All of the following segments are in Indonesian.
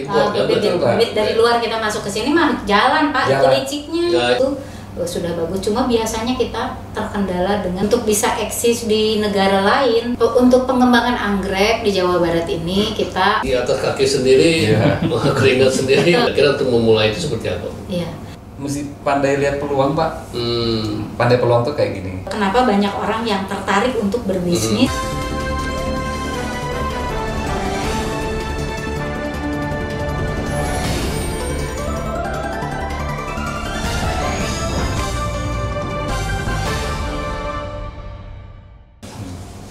impor kan? Bibit dari luar kita masuk ke sini mah jalan Pak, itu liciknya itu sudah bagus. Cuma biasanya kita terkendala dengan untuk bisa eksis di negara lain. Untuk pengembangan anggrek di Jawa Barat ini kita di atas kaki sendiri, keringat sendiri. Kira untuk memulai itu seperti apa? Iya. Mesti pandai lihat peluang Pak. Pandai peluang tuh kayak gini. Kenapa banyak orang yang tertarik untuk berbisnis?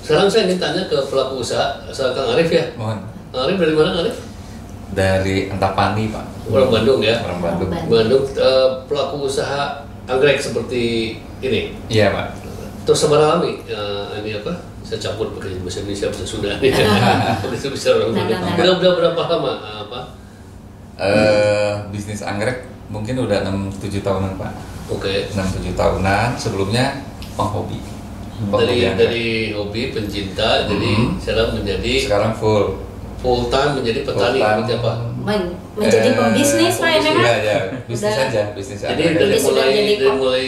Sekarang saya ingin tanya ke pelaku usaha, Kang Arif ya. Mohon. Kang Arif dari mana, Arif? Dari Antapani Pak. Orang Bandung ya. Orang Bandung. Bandung, pelaku usaha anggrek seperti ini. Iya Pak. Terus sama alami, ini apa? Saya campur pakai bahasa Indonesia, bahasa Sunda. Bisa orang Bandung. Udah berapa lama? Bisnis anggrek mungkin udah 6-7 tahunan Pak. Oke. 6-7 tahunan. Sebelumnya penghobi. Dari hobi pencinta, jadi sekarang full time menjadi petani, seperti apa? Menjadi pembisnis Pak ya kan? Iya, bisnis saja, bisnis. Jadi dari mulai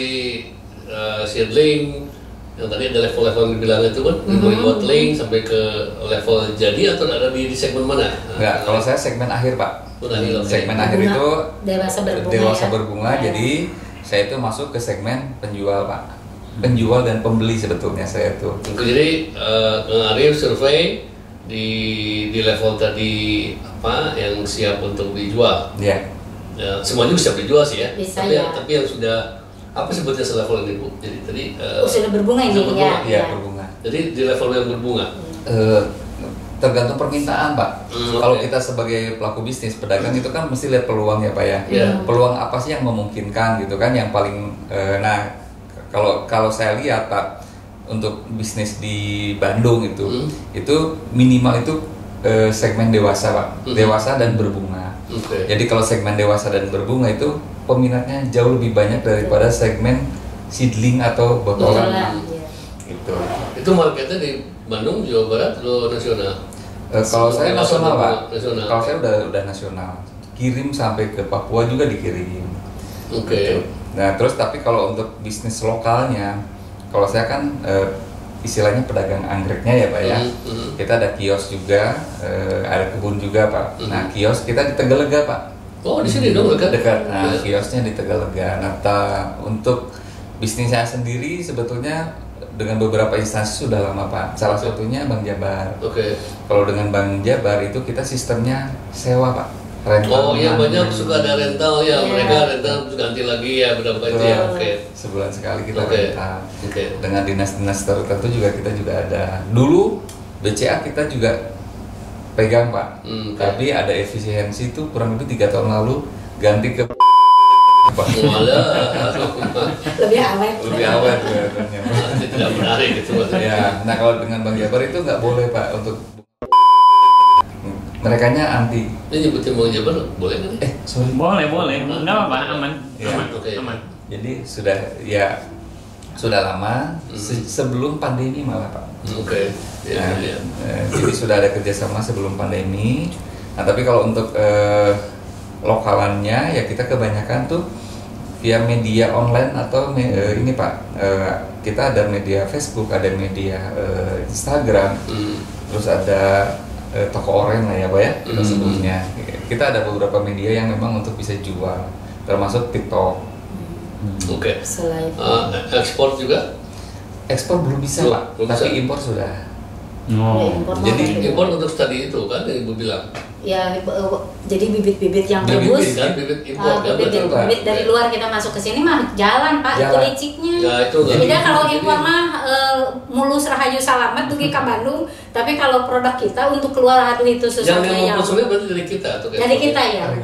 seedling, yang tadi ada level-level yang dibilang itu kan, mulai bottling sampai ke level jadi, atau ada di segmen mana? Enggak, kalau saya segmen akhir Pak. Segmen akhir itu dewasa berbunga, jadi saya itu masuk ke segmen penjual Pak. Penjual dan pembeli sebetulnya saya tuh. Jadi Kang Arif survei di level tadi apa yang siap untuk dijual. Iya. Ya, semuanya bisa dijual sih ya. Bisa, tapi yang sudah apa sebutnya selevel ini Bu? Jadi tadi sudah berbunga ini ya. Iya, berbunga. Jadi di level yang berbunga. Tergantung permintaan Pak. Kalau kita sebagai pelaku bisnis pedagang itu kan mesti lihat peluang ya Pak ya. Peluang apa sih yang memungkinkan gitu kan, yang paling Kalau saya lihat Pak, untuk bisnis di Bandung itu minimal itu segmen dewasa Pak, dewasa dan berbunga. Jadi kalau segmen dewasa dan berbunga itu peminatnya jauh lebih banyak daripada segmen seedling atau botolan. Gitu. Itu marketnya di Bandung, Jawa Barat atau nasional? Kalau saya nasional Pak. Nasional. Kalau saya udah nasional. Kirim sampai ke Papua juga dikirim. Gitu. Nah terus tapi kalau untuk bisnis lokalnya, kalau saya kan istilahnya pedagang anggreknya ya Pak ya. Kita ada kios juga, ada kebun juga Pak. Nah kios kita di Tegalega Pak. Oh di sini dong dekat. Nah kiosnya di Tegalega. Nah untuk bisnis saya sendiri sebetulnya dengan beberapa instansi sudah lama Pak. Salah satunya Bank Jabar. Kalau dengan Bank Jabar itu kita sistemnya sewa Pak. Rental. Oh iya, banyak suka ada rental ya, mereka rental terus ganti lagi ya, berapa itu ya. Sebulan sekali kita rental. Dengan dinas-dinas tertentu juga kita juga ada. Dulu BCA kita juga pegang Pak. Tapi ada efisiensi itu kurang lebih 3 tahun lalu ganti ke lebih awet. Lebih awet kelihatannya. Tidak menarik gitu. Ya, nah kalau dengan Bank Jabar itu nggak boleh Pak untuk merekanya anti. Ini nyebutin Bang Jabar boleh nggak? Sorry. Boleh, nggak apa-apa, aman. Aman. Jadi sudah lama sebelum pandemi malah Pak. Jadi sudah ada kerjasama sebelum pandemi. Nah tapi kalau untuk lokalannya ya kita kebanyakan tuh via media online atau ini Pak. Kita ada media Facebook, ada media Instagram, terus ada toko oranye lah ya Pak ya kita sebutnya. Kita ada beberapa media yang memang untuk bisa jual, termasuk TikTok. Selain ekspor juga? Ekspor belum bisa Pak, tapi impor sudah. Jadi impor untuk tadi itu kan yang Ibu bilang. Ya, jadi bibit-bibit yang bagus. Bibit dari luar kita masuk ke sini mah jalan Pak, itu liciknya. Ya, itu beda kalau impor mah mulus rahayu salamet tuh ke Bandung, tapi kalau produk kita untuk keluar itu sesuatu yang konsumen berarti dari kita tuh. Dari kita ya.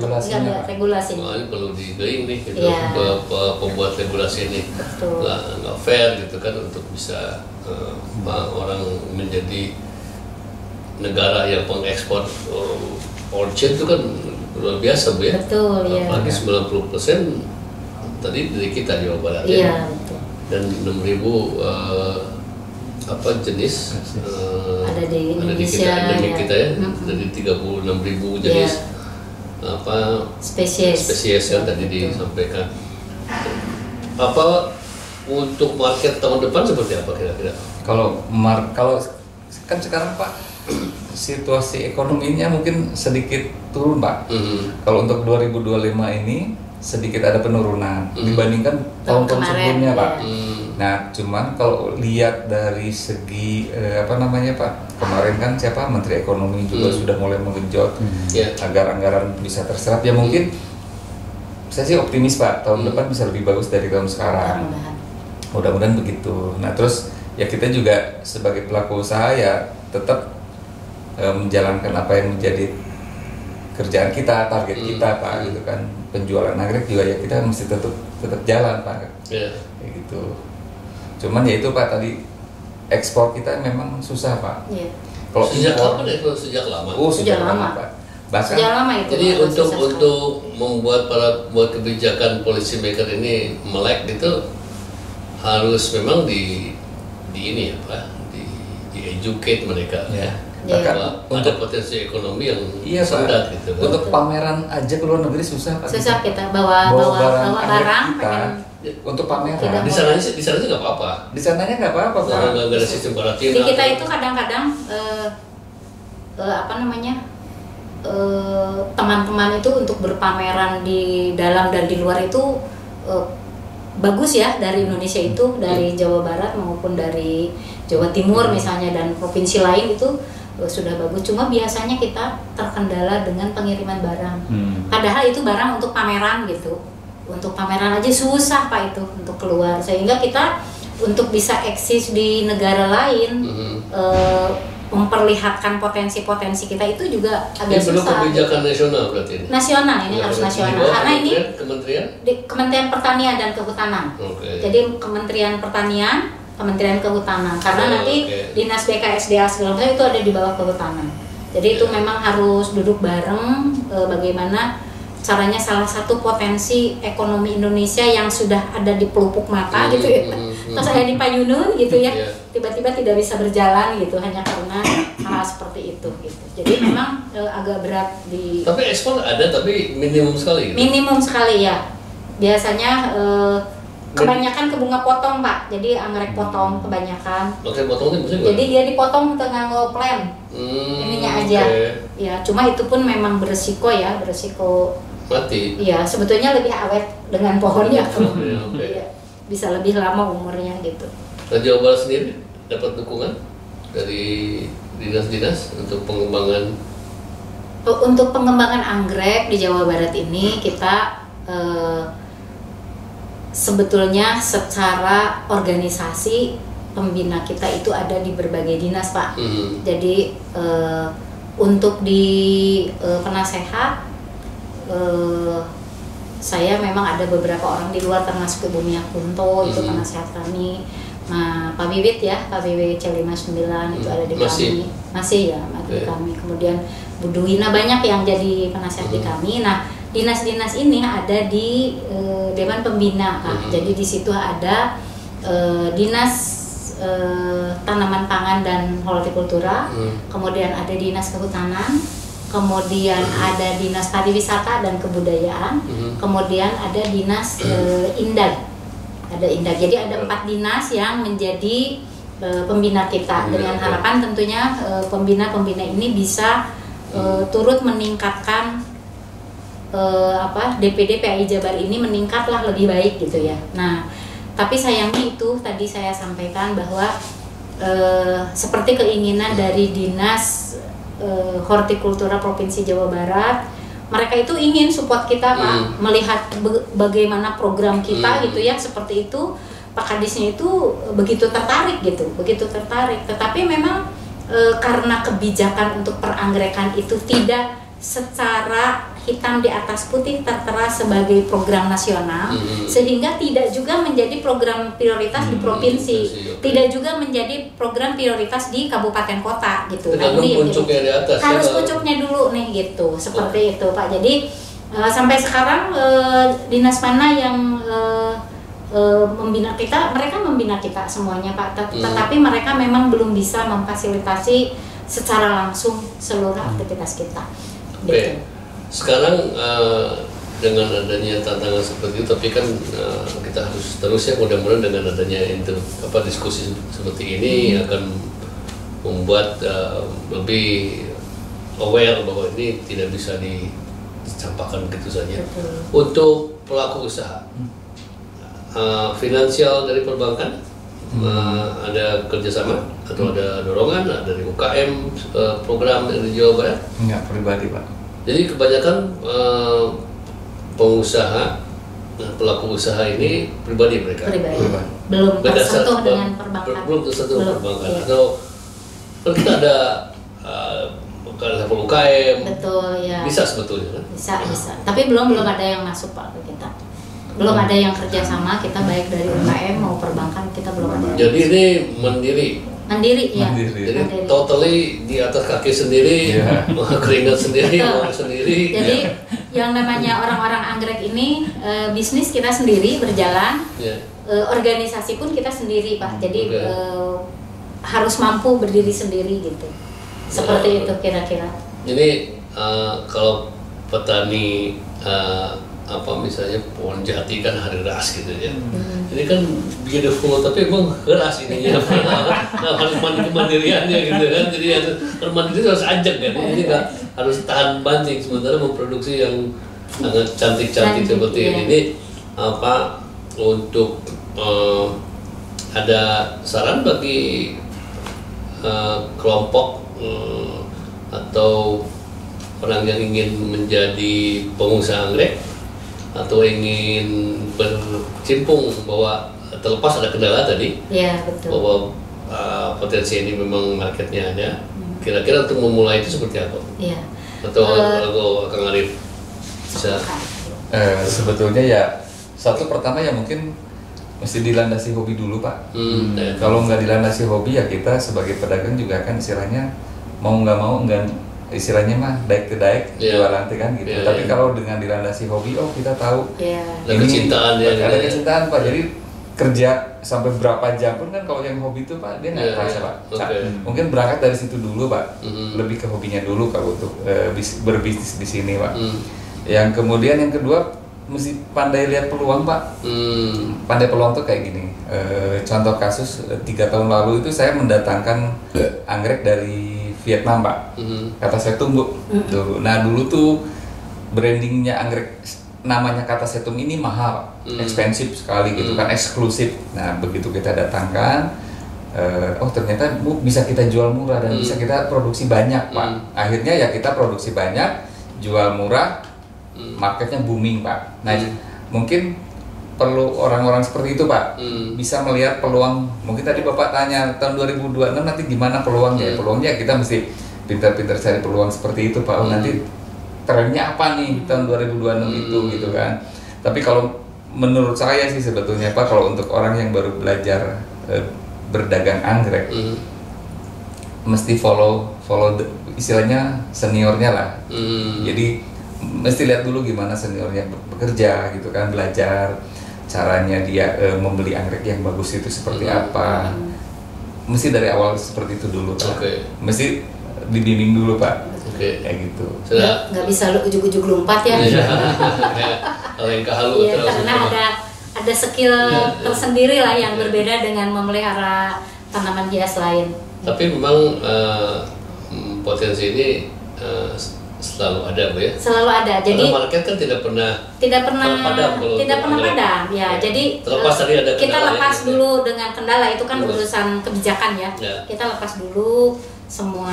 Regulasi. Wah, ini perlu digaing nih gitu. Pembuat regulasi ini. Nggak fair gitu kan untuk bisa orang menjadi negara yang pengekspor orchid itu kan luar biasa Bu ya. Betul ya. Apalagi 90% tadi dari kita Jawa Barat ya. Betul. Dan 6.000 jenis ada di Indonesia kita ya. Dari 36.000 jenis. spesies kan tadi disampaikan. Apa untuk market tahun depan seperti apa kira-kira? Kalau kan sekarang Pak situasi ekonominya mungkin sedikit turun Pak. Kalau untuk 2025 ini sedikit ada penurunan dibandingkan tahun-tahun sebelumnya Pak. Nah, cuman kalau lihat dari segi Pak, kemarin kan Menteri Ekonomi juga sudah mulai menggenjot agar anggaran bisa terserap. Ya mungkin saya sih optimis Pak, tahun depan bisa lebih bagus dari tahun sekarang. Mudah-mudahan begitu. Nah, terus ya kita juga sebagai pelaku usaha ya tetap menjalankan apa yang menjadi kerjaan kita, target kita Pak, gitu kan. Penjualan anggrek juga ya kita mesti tetap jalan Pak. Kayak gitu. Cuman ya itu Pak, tadi ekspor kita memang susah Pak. Kalau sejak kapan itu? Sejak lama. Sejak lama Pak. Bahkan sejak lama itu. Jadi untuk membuat buat kebijakan policy maker ini melek gitu harus memang di ini di educate mereka ya. Untuk potensi ekonomi yang rendah gitu. Untuk pameran aja ke luar negeri susah Pak. Susah kita bawa barang kita untuk pameran. Di sana nggak apa-apa. Di sananya nggak apa-apa Pak. Nggak ada sistem karantina. Di kita itu kadang-kadang teman-teman itu untuk berpameran di dalam dan di luar itu bagus ya, dari Indonesia itu, dari Jawa Barat maupun dari Jawa Timur misalnya dan provinsi lain itu sudah bagus. Cuma biasanya kita terkendala dengan pengiriman barang. Padahal itu barang untuk pameran gitu. Untuk pameran aja susah Pak itu untuk keluar. Sehingga kita untuk bisa eksis di negara lain memperlihatkan potensi-potensi kita itu juga agak susah. Ini perlu kebijakan nasional berarti ini? Nasional, ini harus nasional. Karena ini Kementerian Pertanian dan Kehutanan. Jadi Kementerian Pertanian, Kementerian Kehutanan, karena nanti Dinas BKSDA segala macam itu ada di bawah Kehutanan. Jadi itu memang harus duduk bareng bagaimana caranya salah satu potensi ekonomi Indonesia yang sudah ada di pelupuk mata gitu ya. Terus ada di payunun gitu ya. Tiba-tiba tidak bisa berjalan gitu hanya karena hal seperti itu gitu. Jadi memang agak berat di. Tapi ekspor ada tapi minimum sekali. Gitu? Minimum sekali ya. Biasanya kebanyakan ke bunga potong Pak, jadi anggrek potong kebanyakan. Anggrek potong itu maksudnya? Jadi dia dipotong tengah plan, ininya aja. Ya, cuma itu pun memang beresiko ya, beresiko mati. Iya, sebetulnya lebih awet dengan pohonnya. Ya, bisa lebih lama umurnya gitu. Nah, Jawa Barat sendiri dapat dukungan dari dinas-dinas untuk pengembangan? Untuk pengembangan anggrek di Jawa Barat ini kita sebetulnya secara organisasi pembina kita itu ada di berbagai dinas Pak. Jadi untuk di penasehat saya memang ada beberapa orang di luar termasuk Ibu Mia Kunto itu penasehat kami. Nah, Pak Bibit ya, Pak Bibit C59 itu ada di kami. Masih ya, ada di kami. Kemudian Bu Duwina banyak yang jadi penasehat di kami. Nah, dinas-dinas ini ada di Dewan Pembina Kak. Jadi di situ ada dinas tanaman pangan dan hortikultura, kemudian ada dinas kehutanan, kemudian ada dinas pariwisata dan kebudayaan, kemudian ada dinas Indag. Ada Indag. Jadi ada 4 dinas yang menjadi pembina kita dengan harapan tentunya pembina-pembina ini bisa turut meningkatkan DPD PAI Jabar ini meningkatlah lebih baik gitu ya. Nah, tapi sayangnya itu tadi saya sampaikan bahwa seperti keinginan dari Dinas Hortikultura Provinsi Jawa Barat, mereka itu ingin support kita Pak, melihat bagaimana program kita gitu ya, seperti itu. Pak Kadisnya itu begitu tertarik gitu, tetapi memang karena kebijakan untuk peranggerekan itu tidak secara hitam di atas putih tertera sebagai program nasional, sehingga tidak juga menjadi program prioritas di provinsi, tidak juga menjadi program prioritas di kabupaten kota gitu. Ini puncuknya di atas, harus puncuknya dulu nih gitu, seperti itu Pak. Jadi sampai sekarang dinas mana yang membina kita, mereka membina kita semuanya Pak, tetapi mereka memang belum bisa memfasilitasi secara langsung seluruh aktivitas kita. Gitu. sekarang dengan adanya tantangan seperti itu, tapi kan kita harus terus ya, mudah-mudahan dengan adanya diskusi seperti ini akan membuat lebih aware bahwa ini tidak bisa dicampakkan gitu saja. Untuk pelaku usaha, finansial dari perbankan ada kerjasama atau ada dorongan dari UKM program dari Jawa Barat? Enggak, pribadi Pak. Jadi kebanyakan pengusaha, pelaku usaha ini pribadi mereka. Belum tersentuh dengan perbankan. Belum tersentuh perbankan. Iya. Atau kan kita ada level UKM. Betul ya. Bisa sebetulnya kan? Bisa. Tapi belum ada yang masuk Pak ke kita. Belum ada yang kerjasama kita, baik dari UKM mau perbankan, kita belum ada. Jadi ini mandiri ya. Jadi totally di atas kaki sendiri, keringat sendiri, uang sendiri. Jadi yang namanya orang-orang anggrek ini bisnis kita sendiri berjalan, organisasi pun kita sendiri Pak. Jadi harus mampu berdiri sendiri gitu. Seperti itu kira-kira. Jadi kalau petani misalnya pohon jati kan hari ras gitu ya. Ini kan beautiful tapi emang keras ininya. Harus mandiriannya gitu kan. Jadi mandiri harus ajak kan. Ini nggak harus tahan banting, sementara memproduksi yang sangat cantik-cantik seperti ini. Untuk ada saran bagi kelompok atau orang yang ingin menjadi pengusaha anggrek atau ingin bercimpung, bahwa terlepas ada kendala tadi, betul. Bahwa potensi ini memang marketnya ada. Kira-kira untuk memulai itu seperti apa? Atau kalau Kang Arif bisa? Sebetulnya ya satu pertama ya mungkin mesti dilandasi hobi dulu Pak. Kalau nggak dilandasi hobi ya kita sebagai pedagang juga kan istilahnya mau nggak mau istilahnya mah daik ke daik jualan kan gitu. Tapi kalau dengan dilandasi hobi, kita tahu ada kecintaan ada kecintaan Pak. Jadi kerja sampai berapa jam pun kan kalau yang hobi itu Pak dia nggak terasa Pak. Mungkin berangkat dari situ dulu Pak. Lebih ke hobinya dulu Pak untuk berbisnis di sini Pak. Yang kemudian yang kedua mesti pandai lihat peluang Pak. Pandai peluang tuh kayak gini. Contoh kasus 3 tahun lalu itu saya mendatangkan anggrek dari Vietnam Pak. Kata setum Bu. Nah dulu tuh brandingnya anggrek namanya kata setum ini mahal, ekspensif sekali gitu kan, eksklusif. Nah begitu kita datangkan, ternyata Bu bisa kita jual murah dan bisa kita produksi banyak Pak. Akhirnya ya kita produksi banyak, jual murah, marketnya booming Pak. Nah mungkin perlu orang-orang seperti itu Pak, bisa melihat peluang. Mungkin tadi Bapak tanya tahun 2026 nanti gimana peluangnya? Peluangnya kita mesti pintar-pintar cari peluang seperti itu Pak. Nanti trennya apa nih tahun 2026 itu gitu kan. Tapi kalau menurut saya sih sebetulnya Pak, kalau untuk orang yang baru belajar berdagang anggrek, mesti follow istilahnya seniornya lah. Jadi mesti lihat dulu gimana seniornya bekerja gitu kan, belajar caranya dia membeli anggrek yang bagus itu seperti apa. Mesti dari awal seperti itu dulu Pak. Mesti dibimbing dulu Pak. Kayak gitu. Nggak bisa lu ujuk-ujuk lompat ya. Karena ada skill tersendiri lah yang berbeda dengan memelihara tanaman hias lain. Tapi memang potensi ini selalu ada Bu ya. Selalu ada. Jadi market kan tidak pernah padam. Ya, jadi kita lepas dulu dengan kendala itu kan urusan kebijakan ya. Kita lepas dulu semua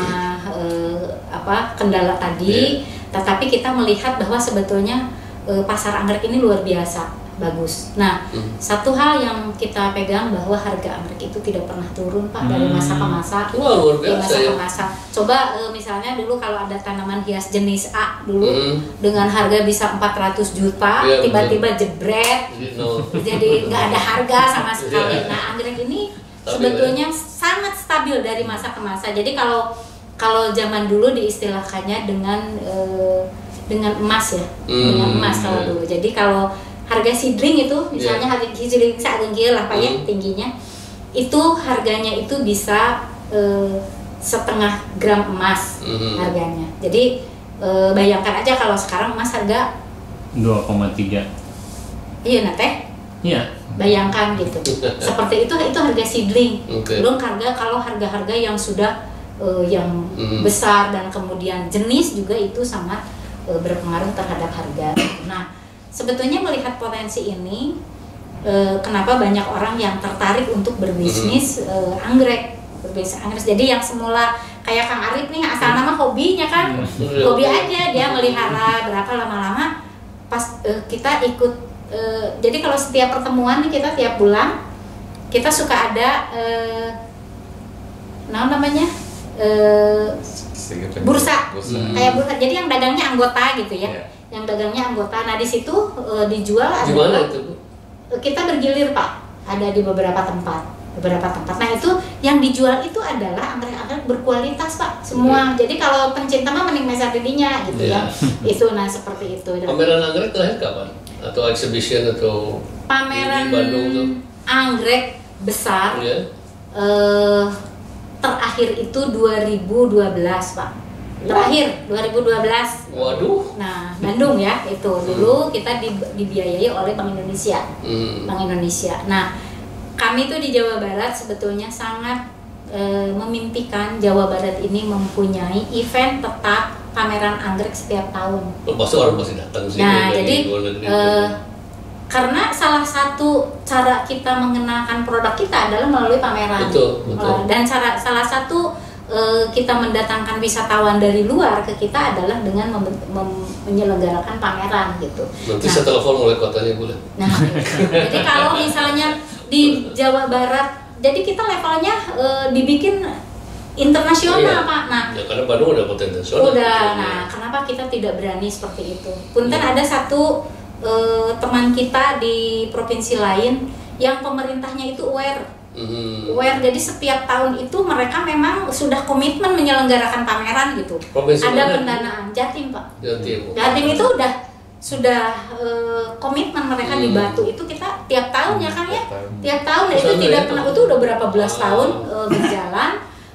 kendala tadi, tetapi kita melihat bahwa sebetulnya pasar anggrek ini luar biasa bagus. Nah, satu hal yang kita pegang bahwa harga anggrek itu tidak pernah turun Pak dari masa ke masa. Luar biasa ya. Coba misalnya dulu kalau ada tanaman hias jenis A dulu dengan harga bisa 400 juta, tiba-tiba jebret, jadi nggak ada harga sama sekali. Nah, anggrek ini sebetulnya sangat stabil dari masa ke masa. Jadi kalau zaman dulu diistilahkannya dengan emas ya, dengan emas kalau dulu. Jadi kalau harga sidring itu misalnya harga sidring sagengkil lah Pak ya tingginya, itu harganya itu bisa setengah gram emas harganya. Jadi bayangkan aja kalau sekarang emas harga 2,3. Iya nah teh. Iya. Bayangkan gitu. Seperti itu harga seedling. Belum kalau harga-harga yang sudah yang besar dan kemudian jenis juga itu sangat berpengaruh terhadap harga. Nah, sebetulnya melihat potensi ini, kenapa banyak orang yang tertarik untuk berbisnis anggrek, Jadi yang semula kayak Kang Arif nih asal nama hobinya kan, hobi aja dia melihara berapa lama-lama pas kita ikut. Jadi kalau setiap pertemuan nih kita tiap bulan kita suka ada namanya bursa. Kayak bursa. Jadi yang dagangnya anggota gitu ya, yang dagangnya anggota. Nah di situ dijual. Gimana itu Bu? Kita bergilir Pak, ada di beberapa tempat. Nah itu yang dijual itu adalah anggrek-anggrek berkualitas Pak semua. Jadi kalau pencinta mah mending mesar didinya gitu ya. Itu nah seperti itu. Pameran anggrek terakhir kapan? Atau exhibition atau pameran anggrek besar terakhir itu 2012 Pak. Terakhir 2012. Waduh. Nah Bandung ya itu dulu kita dibiayai oleh Bank Indonesia. Bank Indonesia. Nah kami tuh di Jawa Barat sebetulnya sangat memimpikan Jawa Barat ini mempunyai event tetap pameran anggrek setiap tahun. Pasti orang pasti datang sih. Nah jadi karena salah satu cara kita mengenalkan produk kita adalah melalui pameran. Betul. Dan salah satu kita mendatangkan wisatawan dari luar ke kita adalah dengan menyelenggarakan pameran gitu. Nanti saya telepon mulai kotanya boleh. Nah, jadi kalau misalnya di Jawa Barat, jadi kita levelnya dibikin internasional Pak. Nah, ya karena Bandung udah potensial. Udah. Nah, kenapa kita tidak berani seperti itu? Punten ada satu teman kita di provinsi lain yang pemerintahnya itu aware. Jadi setiap tahun itu mereka memang sudah komitmen menyelenggarakan pameran gitu. Provinsi ada mana? Pendanaan Jatim Pak. Jatim itu sudah komitmen mereka di Batu itu kita tiap tahun ya kan ya. Tiap tahun itu tidak pernah itu udah berapa belas tahun berjalan.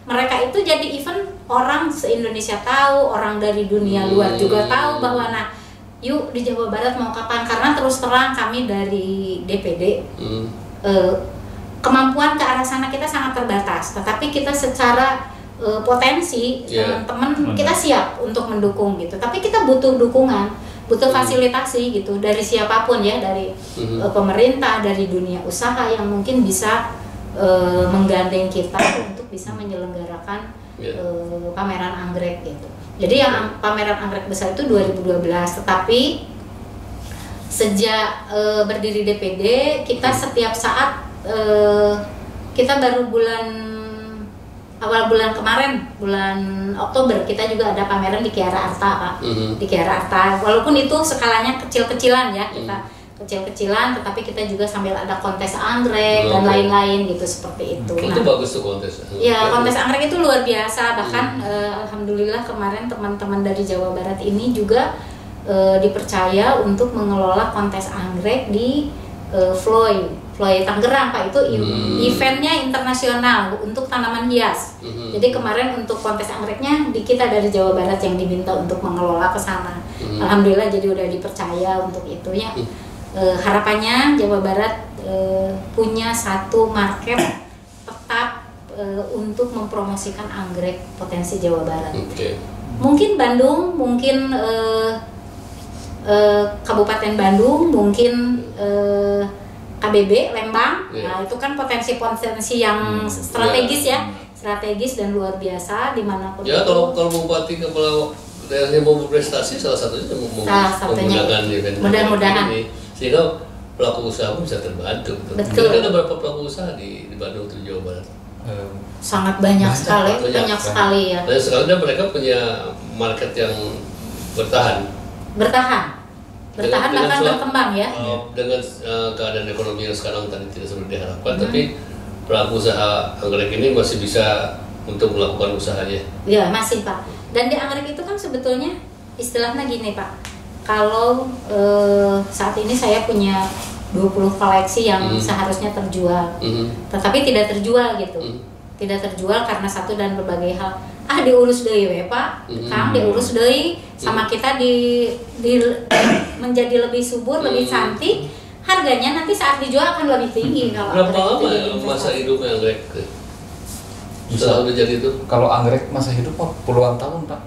Mereka itu jadi event orang se-Indonesia tahu, orang dari dunia luar juga tahu bahwa nah yuk di Jawa Barat mau kapan, karena terus terang kami dari DPD kemampuan ke arah sana kita sangat terbatas, tetapi kita secara potensi teman-teman kita siap untuk mendukung gitu, tapi kita butuh dukungan, butuh fasilitasi gitu dari siapapun ya, dari pemerintah, dari dunia usaha yang mungkin bisa menggandeng kita untuk bisa menyelenggarakan pameran anggrek gitu. Jadi yang pameran anggrek besar itu 2012, tetapi sejak berdiri DPD kita setiap saat kita baru awal bulan kemarin, bulan Oktober kita juga ada pameran di Kiara Arta Pak. Di Kiara Arta, walaupun itu skalanya kecil-kecilan ya, kita kecil-kecilan, tetapi kita juga sambil ada kontes anggrek dan lain-lain gitu, seperti itu. Itu bagus tuh kontes. Ya, kontes anggrek itu luar biasa, bahkan alhamdulillah kemarin teman-teman dari Jawa Barat ini juga dipercaya untuk mengelola kontes anggrek di Floy Tangerang Pak. Itu eventnya internasional untuk tanaman hias. Jadi kemarin untuk kontes anggreknya kita dari Jawa Barat yang diminta untuk mengelola ke sana. Alhamdulillah jadi udah dipercaya untuk itu ya. Harapannya Jawa Barat punya satu market tetap untuk mempromosikan anggrek potensi Jawa Barat. Mungkin Bandung, mungkin Kabupaten Bandung, mungkin KBB Lembang. Nah itu kan potensi yang strategis ya, strategis dan luar biasa dimanapun. Ya kalau bupati kepala daerahnya mau berprestasi, salah satunya menggunakan event mudah-mudahan ini, sehingga pelaku usaha pun bisa terbantu. Betul. Ada berapa pelaku usaha di Bandung atau Jawa Barat? Sangat banyak sekali ya. Dan sekarang mereka punya market yang bertahan bahkan berkembang ya. Dengan keadaan ekonomi yang sekarang tadi tidak seperti diharapkan, tapi pelaku usaha anggrek ini masih bisa untuk melakukan usahanya. Ya masih Pak. Dan di anggrek itu kan sebetulnya istilahnya gini Pak. Kalau saat ini saya punya 20 koleksi yang seharusnya terjual, tetapi tidak terjual gitu. Tidak terjual karena satu dan berbagai hal. diurus deui we Pak, Kang diurus deui sama kita di menjadi lebih subur, lebih cantik, harganya nanti saat dijual akan lebih tinggi. Kalau berapa lama masa hidupnya anggrek? Bisa udah jadi itu? Kalau anggrek masa hidup puluhan tahun Pak.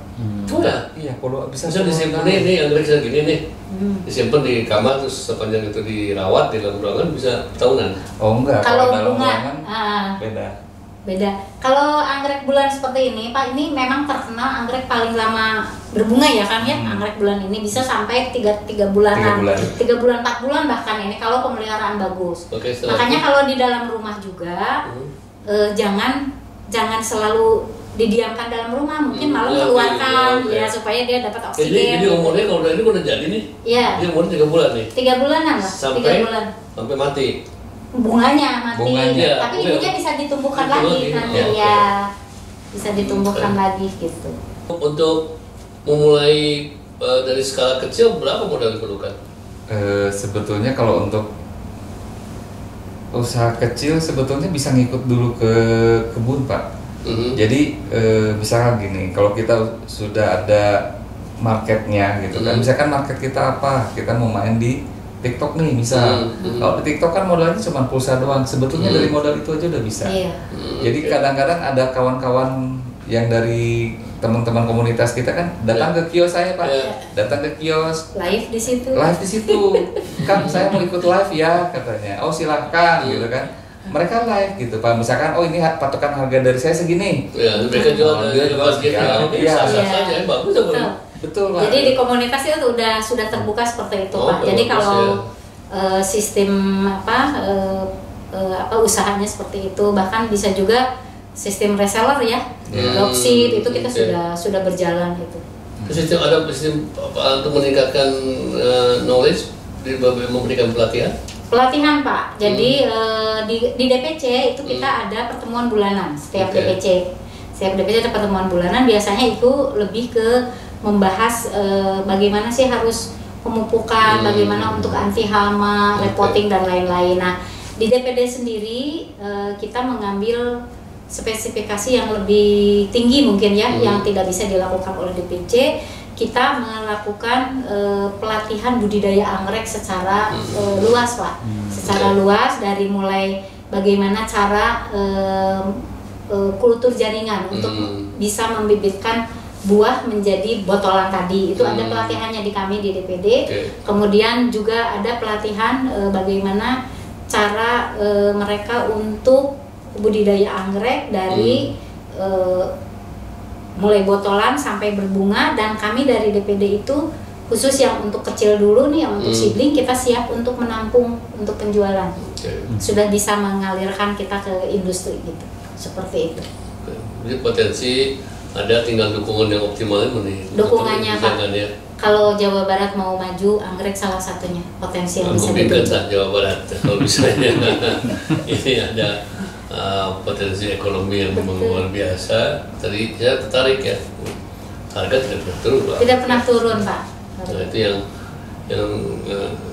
Iya, bisa disimpan nih anggrek segini nih. Disimpan di kamar terus sepanjang itu dirawat di dalam ruangan bisa tahunan. Oh enggak, kalau dalam bunga ruangan beda. Kalau anggrek bulan seperti ini Pak, ini memang terkenal anggrek paling lama berbunga ya Kang ya. Anggrek bulan ini bisa sampai 3 bulanan, 3 bulan 4 bulan bahkan ini kalau pemeliharaan bagus. Makanya kalau di dalam rumah juga jangan selalu didiamkan dalam rumah, mungkin malam keluarkan ya supaya dia dapat oksigen. Jadi umurnya kalau udah jadi nih, dia umurnya 3 bulan nih. 3 bulanan lah, 3 bulan. Sampai mati. Bunganya mati, tapi ibunya bisa ditumbuhkan lagi nanti ya, bisa ditumbuhkan lagi gitu. Untuk memulai dari skala kecil berapa modal diperlukan? Sebetulnya kalau untuk usaha kecil sebetulnya bisa ngikut dulu ke kebun Pak. Jadi misalkan gini, kalau kita sudah ada marketnya gitu kan, misalkan market kita apa, kita mau main di TikTok nih misal. Kalau di TikTok kan modalnya cuma pulsa doang, sebetulnya dari modal itu aja udah bisa. Jadi kadang-kadang ada kawan-kawan yang dari teman-teman komunitas kita kan datang ke kios saya Pak, datang ke kios, live di situ, kan saya mau ikut live ya katanya, oh silahkan gitu kan. Mereka live gitu Pak, misalkan oh ini patokan harga dari saya segini, mereka jual dari saja bagus ya. Betul. Jadi di komunitas itu sudah terbuka seperti itu Pak. Jadi kalau sistem usahanya seperti itu, bahkan bisa juga sistem reseller ya, dropship itu kita sudah berjalan itu. Sistem ada sistem untuk meningkatkan knowledge, memberikan pelatihan. Pelatihan Pak. Jadi di DPC itu kita ada pertemuan bulanan setiap DPC. Setiap DPC ada pertemuan bulanan. Biasanya itu lebih ke membahas bagaimana sih harus pemupukan, bagaimana untuk anti hama, repotting dan lain-lain. Nah, di DPD sendiri kita mengambil spesifikasi yang lebih tinggi mungkin ya, yang tidak bisa dilakukan oleh DPC. Kita melakukan pelatihan budidaya anggrek secara luas Pak, secara luas dari mulai bagaimana cara kultur jaringan untuk bisa membibitkan buah menjadi botolan tadi, itu ada pelatihannya di kami di DPD. Kemudian juga ada pelatihan bagaimana cara mereka untuk budidaya anggrek dari mulai botolan sampai berbunga, dan kami dari DPD itu khusus yang untuk kecil dulu nih, yang untuk seedling kita siap untuk menampung untuk penjualan. Sudah bisa mengalirkan kita ke industri gitu, seperti itu. Jadi potensi ada, tinggal dukungan yang optimal nih. Dukungannya Pak. Kalau Jawa Barat mau maju, anggrek salah satunya potensi yang bisa dibentuk. Jawa Barat kalau misalnya ini ada potensi ekonomi yang memang luar biasa. Tadi saya tertarik ya, harga tidak pernah turun Pak. Tidak pernah turun Pak. Nah itu yang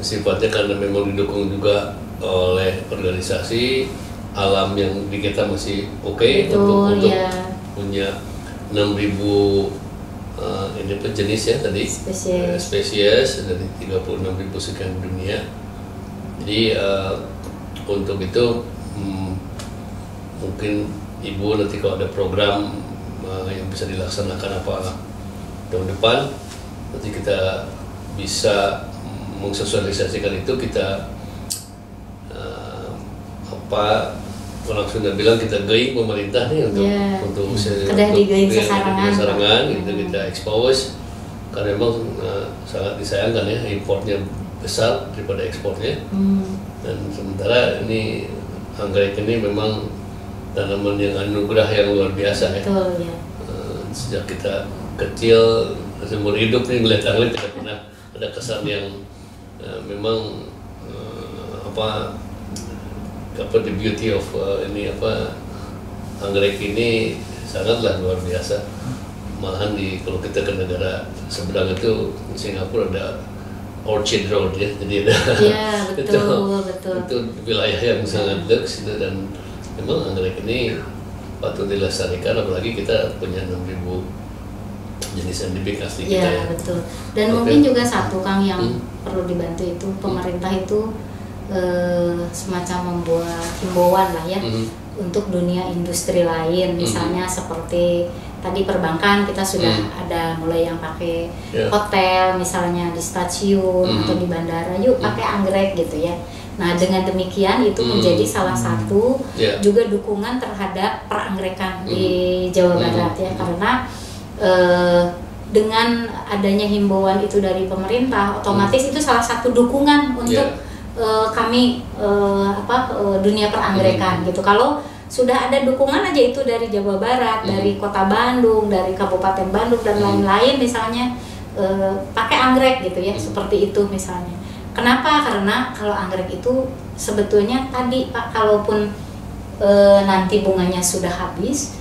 sifatnya karena memang didukung juga oleh organisasi alam yang di kita masih oke untuk punya 6.000 ini jenis ya tadi spesies dari 36.000 sekian dunia. Jadi untuk itu mungkin Ibu nanti kalau ada program yang bisa dilaksanakan apa tahun depan, nanti kita bisa mensosialisasikan itu. Kita orang sudah bilang kita gayung pemerintah nih untuk sarangan gitu, kita expose karena memang sangat disayangkan ya, importnya besar daripada ekspornya. Dan sementara ini anggrek ini memang tanaman yang anugerah yang luar biasa ya. Sejak kita kecil seumur hidup nih melihat anggrek tidak pernah ada kesan yang memang the beauty of anggrek ini sangatlah luar biasa. Malahan kalau kita ke negara seberang itu Singapura ada Orchard Road ya, jadi ada betul. itu wilayah yang sangat dekat, dan memang anggrek ini patut dilestarikan, apalagi kita punya 6.000 jenis endemik asli kita ya. Betul. Dan mungkin juga satu Kang yang perlu dibantu itu pemerintah itu semacam membuat himbauan lah ya untuk dunia industri lain, misalnya seperti tadi perbankan kita sudah ada mulai yang pakai hotel misalnya di stasiun atau di bandara, yuk pakai anggrek gitu ya. Nah dengan demikian itu menjadi salah satu juga dukungan terhadap peranggerekan di Jawa Barat ya, karena dengan adanya himbauan itu dari pemerintah, otomatis itu salah satu dukungan untuk kami dunia peranggerekan gitu. Kalau sudah ada dukungan aja itu dari Jawa Barat, dari Kota Bandung, dari Kabupaten Bandung dan lain-lain misalnya pakai anggrek gitu ya, seperti itu misalnya. Kenapa? Karena kalau anggrek itu sebetulnya tadi Pak, kalaupun nanti bunganya sudah habis,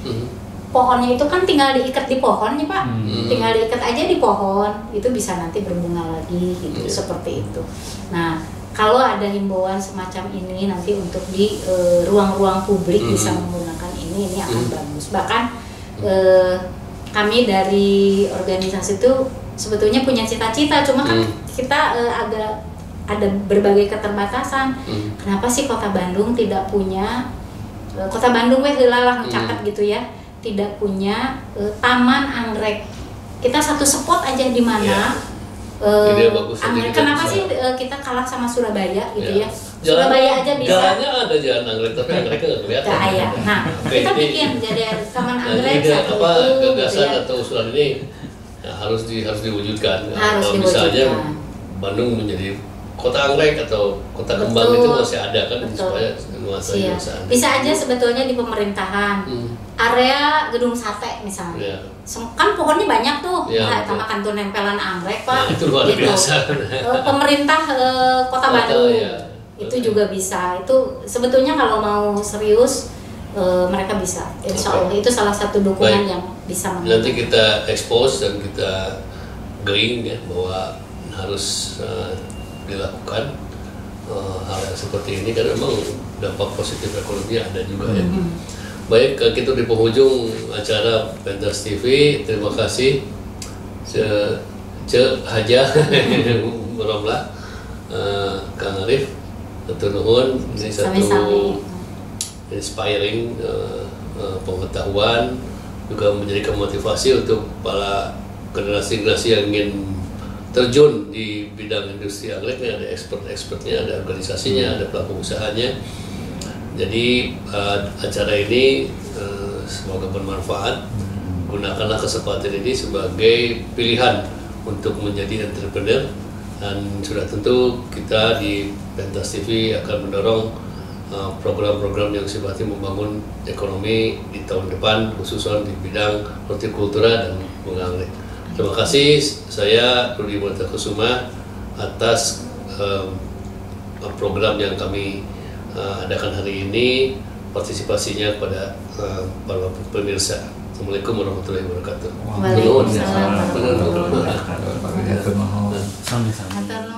pohonnya itu kan tinggal diikat di pohon nih Pak, tinggal diikat aja di pohon, itu bisa nanti berbunga lagi gitu, seperti itu. Nah kalau ada himbauan semacam ini nanti untuk di ruang-ruang publik bisa menggunakan ini akan bagus. Bahkan kami dari organisasi itu sebetulnya punya cita-cita, cuma kan kita agak ada berbagai keterbatasan. Kenapa sih Kota Bandung tidak punya, Kota Bandung lalah mencatat gitu ya, tidak punya taman anggrek. Kita satu spot aja di mana anggrek. Kenapa sih kita kalah sama Surabaya gitu ya? Surabaya aja bisa. Jalannya ada jalan anggrek, tapi anggrek nggak kelihatan. Nah, kita bikin jadi taman anggrek satu itu. Gagasan atau usulan ini harus diwujudkan. Misalnya Bandung menjadi kota anggrek atau kota kembang itu masih ada kan, supaya nuansanya bisa aja sebetulnya di pemerintahan area gedung sate misalnya, kan pohonnya banyak tuh, sama kantor nempelan anggrek Pak, itu luar biasa. Pemerintah Kota Bandung itu juga bisa. Itu sebetulnya kalau mau serius mereka bisa, insya Allah itu salah satu dukungan yang bisa nanti kita expose dan kita green ya, bahwa harus dilakukan hal yang seperti ini, karena memang dampak positif ekonomi ada juga ya. Baik, kita di penghujung acara Pentas TV. Terima kasih Haja Romlah, Kang Arif, Dr. Nuhun. Ini satu inspiring pengetahuan, juga menjadikan motivasi untuk para generasi-generasi yang ingin terjun di bidang industri anggrek. Ada expert-expertnya, ada organisasinya, ada pelaku usahanya. Jadi acara ini semoga bermanfaat. Gunakanlah kesempatan ini sebagai pilihan untuk menjadi entrepreneur, dan sudah tentu kita di Pentas TV akan mendorong program-program yang sifatnya membangun ekonomi di tahun depan, khususnya di bidang hortikultura dan bunga anggrek. Terima kasih, saya Rudi Murtakusuma atas program yang kami adakan hari ini, partisipasinya kepada para pemirsa. Assalamualaikum warahmatullahi wabarakatuh. Waalaikumsalam warahmatullahi wabarakatuh.